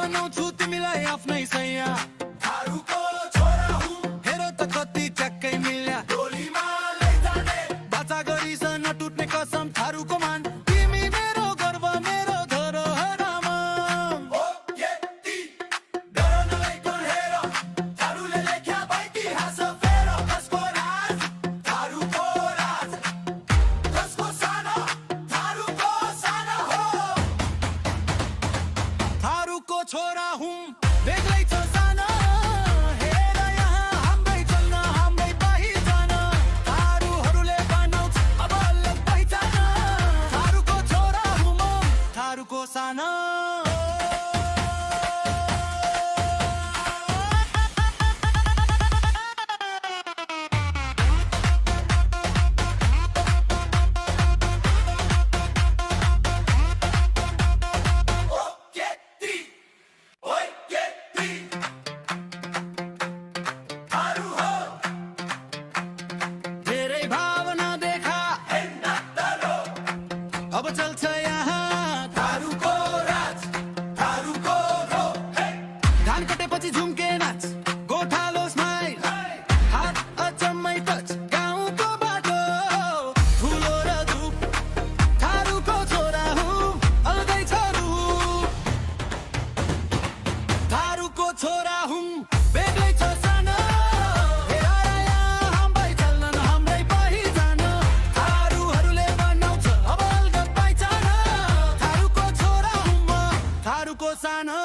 बनाउँछु तिमीलाई आफ्नै सैया थारूको छोरा हुँ हेर त कति ट्याक्कै मिल्या टोलीमा लैजाने बाचा गरिस नटुट्ने कसम थारूको मान तिमी मेरो गर्व मेरो धरोहर ओ यति डर नलैकन हेर थारूले लेख्या इतिहास फेर कसको राज थारूको राज कसको सानो थारूको सानो हो थारूको छोरा हुँ बेग्लै छ सानो हेर यहाँ हाम्रै चल्न हाम्रै पहिचान थारूहरूले बनाउँछ अब अलग पहिचान थारूको छोरा हुँ म थारूको सानो ओ यति ओइ यति थारू हो धेरै भावना देखा हेन्ना तरो अब चल्छ यहाँ थारूको राज थारूको रो हे धान कटेपछि झुम्के नाच गोठालो स्माइल हात अचम्मै टच गाउँको बाटो ठुलो र धुप थारूको छोरा हुँ अलगै छ रूप थारूको छोरा हुँ बेग्लै छ सानो हेर यहाँ हाम्रै चल्न हाम्रै पहिचान थारूहरूले बनाउँछ अब अलग पहिचान थारूको छोरा हुँ म थारूको सानो